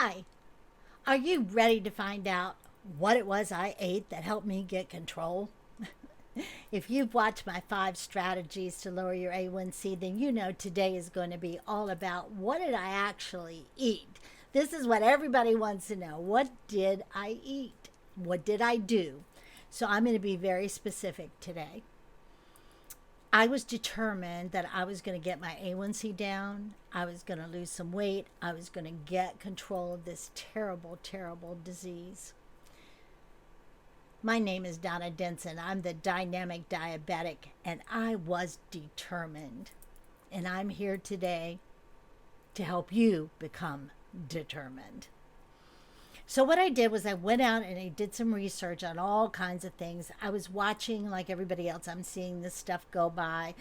Hi, are you ready to find out what it was I ate that helped me get control? If you've watched my 5 strategies to lower your A1C, then you know today is going to be all about what did I actually eat? This is what everybody wants to know. What did I eat? What did I do? So I'm going to be very specific today. I was determined that I was going to get my A1C down. I was going to lose some weight. I was going to get control of this terrible, terrible disease. My name is Donna. I'm the Dynamic Diabetic, and I was determined. And I'm here today to help you become determined. So what I did was I went out and I did some research on all kinds of things. I was watching, like everybody else, I'm seeing this stuff go by,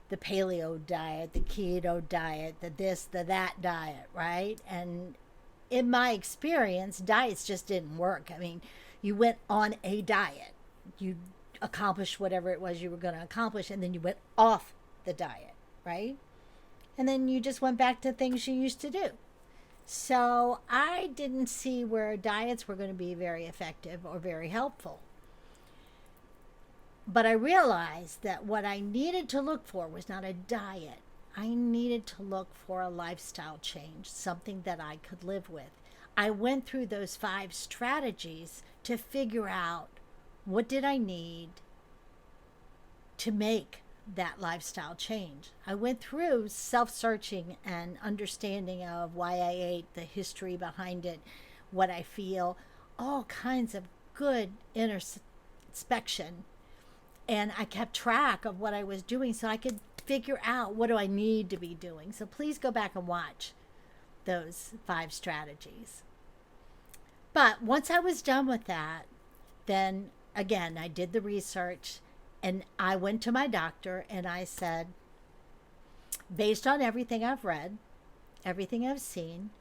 the paleo diet, the keto diet, the this, the that diet, right? And in my experience, diets just didn't work. I mean, you went on a diet, you accomplished whatever it was you were going to accomplish, and then you went off the diet, right? And then you just went back to things you used to do. So I didn't see where diets were going to be very effective or very helpful. But I realized that what I needed to look for was not a diet. I needed to look for a lifestyle change, something that I could live with. I went through those 5 strategies to figure out what did I need to make that lifestyle change. I went through self-searching and understanding of why I ate, the history behind it, what I feel, all kinds of good introspection. And I kept track of what I was doing so I could figure out what do I need to be doing. So please go back and watch those 5 strategies. But once I was done with that, then again, I did the research and I went to my doctor and I said, based on everything I've read, everything I've seen,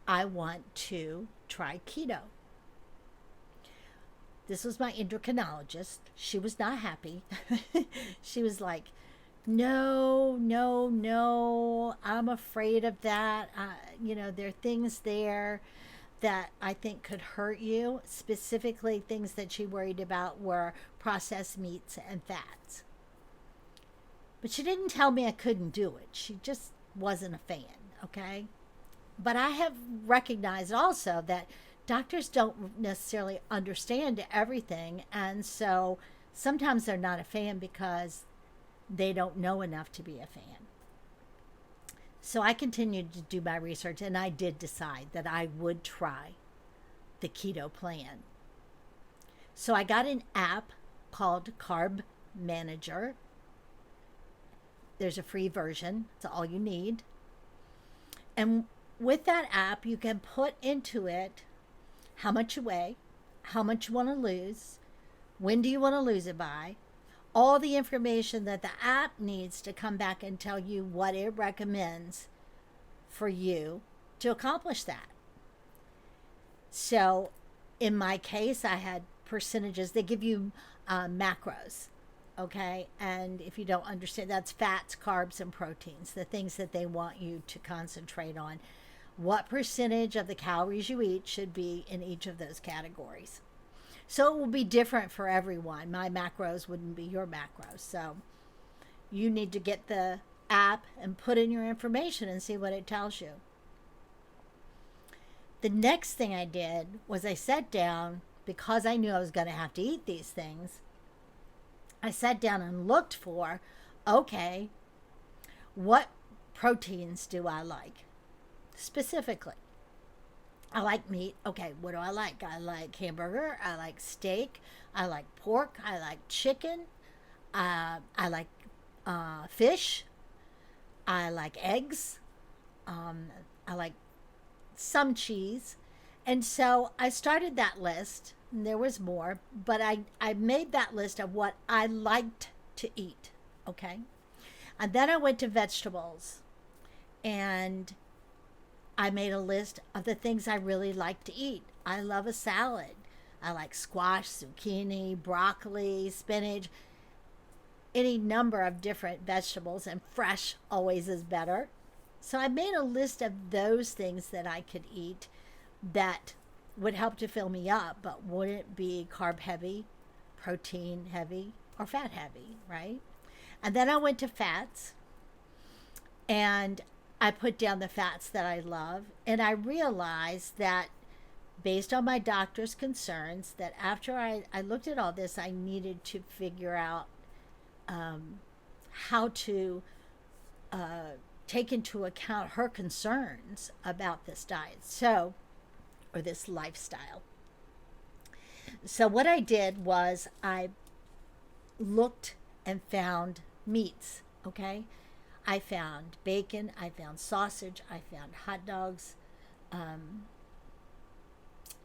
I want to try keto. This was my endocrinologist. She was not happy. She was like, no, no, no, I'm afraid of that. There are things there that I think could hurt you. Specifically, things that she worried about were processed meats and fats. But she didn't tell me I couldn't do it. She just wasn't a fan, okay? But I have recognized also that doctors don't necessarily understand everything, and so sometimes they're not a fan because they don't know enough to be a fan. So I continued to do my research, and I did decide that I would try the keto plan. So I got an app called Carb Manager. There's a free version. It's all you need. And with that app, you can put into it how much you weigh, how much you want to lose, when do you want to lose it by, all the information that the app needs to come back and tell you what it recommends for you to accomplish that. So in my case, I had percentages. They give you macros, okay? And if you don't understand, that's fats, carbs, and proteins, the things that they want you to concentrate on. What percentage of the calories you eat should be in each of those categories. So it will be different for everyone. My macros wouldn't be your macros. So you need to get the app and put in your information and see what it tells you. The next thing I did was I sat down, because I knew I was going to have to eat these things. I sat down and looked for, okay, what proteins do I like? Specifically, I like meat. Okay, what do I like? I like hamburger. I like steak. I like pork. I like chicken. I like fish. I like eggs. I like some cheese. And so I started that list. And there was more, but I made that list of what I liked to eat. Okay. And then I went to vegetables. And I made a list of the things I really like to eat. I love a salad. I like squash, zucchini, broccoli, spinach, any number of different vegetables, and fresh always is better. So I made a list of those things that I could eat that would help to fill me up, but wouldn't be carb heavy, protein heavy, or fat heavy, right? And then I went to fats, and I put down the fats that I love. And I realized that based on my doctor's concerns, that after I looked at all this, I needed to figure out how to take into account her concerns about this diet. So, or this lifestyle. So what I did was I looked and found meats, okay? I found bacon, I found sausage, I found hot dogs,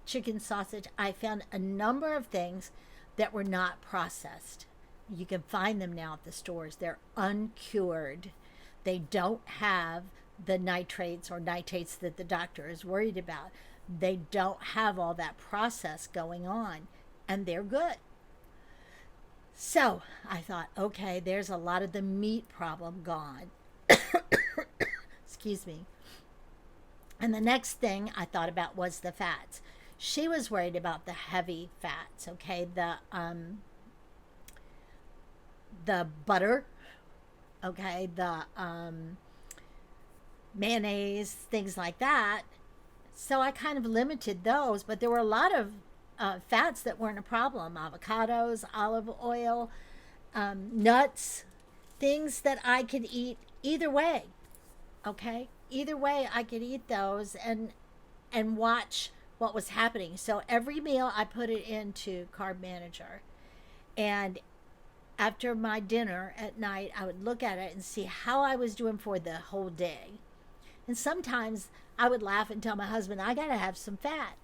chicken sausage. I found a number of things that were not processed. You can find them now at the stores. They're uncured. They don't have the nitrates or nitrates that the doctor is worried about. They don't have all that process going on, and they're good. So I thought, okay, there's a lot of the meat problem gone. Excuse me. And the next thing I thought about was the fats. She was worried about the heavy fats, okay? The butter, okay? The mayonnaise, things like that. So I kind of limited those, but there were a lot of fats that weren't a problem. Avocados, olive oil, nuts, things that I could eat either way, okay? Either way, I could eat those and watch what was happening. So every meal, I put it into Carb Manager. And after my dinner at night, I would look at it and see how I was doing for the whole day. And sometimes I would laugh and tell my husband, I got to have some fat.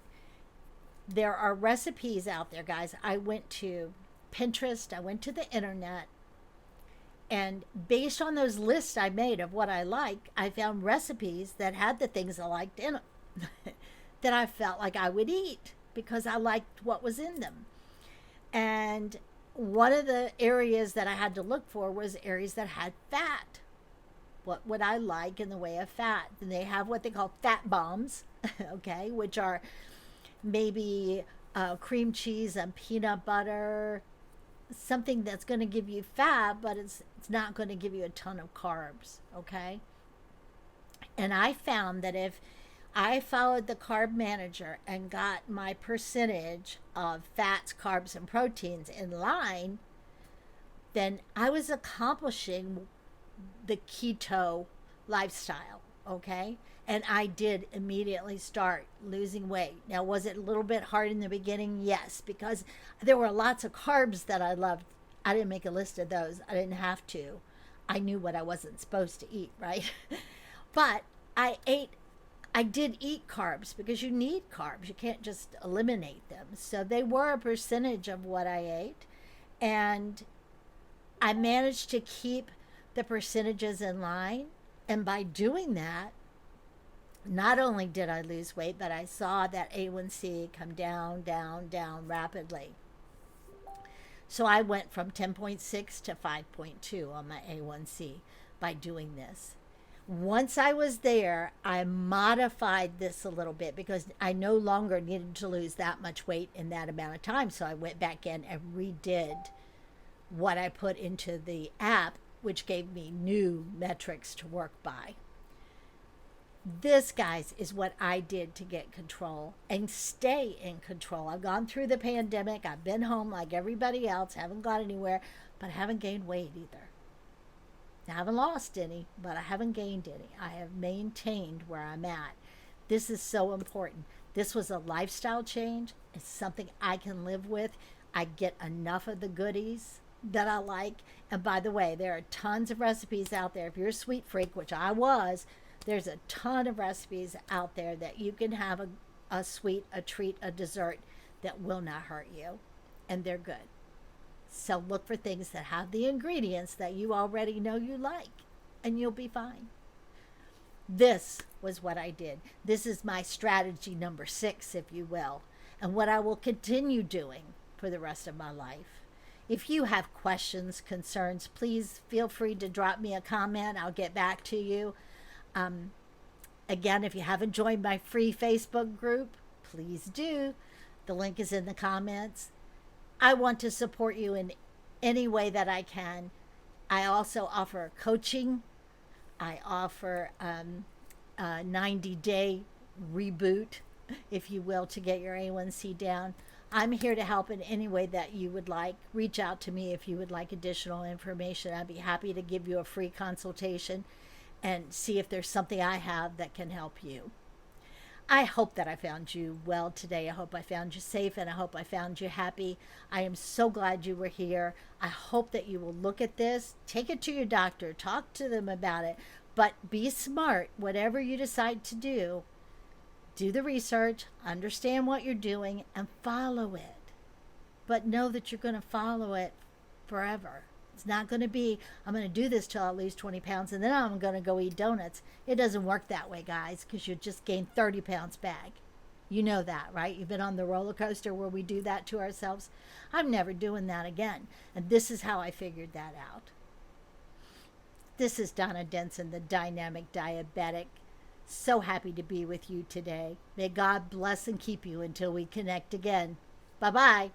There are recipes out there, guys. I went to Pinterest, I went to the internet, and based on those lists I made of what I like, I found recipes that had the things I liked in them that I felt like I would eat because I liked what was in them. And one of the areas that I had to look for was areas that had fat. What would I like in the way of fat? And they have what they call fat bombs, okay, which are maybe cream cheese and peanut butter, something that's going to give you fat, but it's not going to give you a ton of carbs, okay? And I found that if I followed the Carb Manager and got my percentage of fats, carbs, and proteins in line, then I was accomplishing the keto lifestyle, okay? And I did immediately start losing weight. Now, was it a little bit hard in the beginning? Yes, because there were lots of carbs that I loved. I didn't make a list of those. I didn't have to. I knew what I wasn't supposed to eat, right? But I did eat carbs because you need carbs. You can't just eliminate them. So they were a percentage of what I ate. And I managed to keep the percentages in line. And by doing that, not only did I lose weight, but I saw that A1C come down, down, down rapidly. So I went from 10.6 to 5.2 on my A1C by doing this. Once I was there, I modified this a little bit because I no longer needed to lose that much weight in that amount of time. So I went back in and redid what I put into the app, which gave me new metrics to work by. This, guys, is what I did to get control and stay in control. I've gone through the pandemic. I've been home like everybody else, haven't gone anywhere, but I haven't gained weight either. I haven't lost any, but I haven't gained any. I have maintained where I'm at. This is so important. This was a lifestyle change. It's something I can live with. I get enough of the goodies that I like. And by the way, there are tons of recipes out there. If you're a sweet freak, which I was, there's a ton of recipes out there that you can have a sweet, a treat, a dessert that will not hurt you. And they're good. So look for things that have the ingredients that you already know you like, and you'll be fine. This was what I did. This is my strategy number 6, if you will, and what I will continue doing for the rest of my life. If you have questions, concerns, please feel free to drop me a comment. I'll get back to you. Again, if you haven't joined my free Facebook group, please do. The link is in the comments. I want to support you in any way that I can. I also offer coaching. I offer a 90-day reboot, if you will, to get your A1C down. I'm here to help in any way that you would like. Reach out to me if you would like additional information. I'd be happy to give you a free consultation and see if there's something I have that can help you. I hope that I found you well today. I hope I found you safe, and I hope I found you happy. I am so glad you were here. I hope that you will look at this, take it to your doctor, talk to them about it, but be smart. Whatever you decide to do the research, understand what you're doing, and follow it. But know that you're going to follow it forever. It's not going to be, I'm going to do this till I lose 20 pounds and then I'm going to go eat donuts. It doesn't work that way, guys, because you just gain 30 pounds back. You know that, right? You've been on the roller coaster where we do that to ourselves. I'm never doing that again. And this is how I figured that out. This is Donna Denson, the Dynamic Diabetic. So happy to be with you today. May God bless and keep you until we connect again. Bye-bye.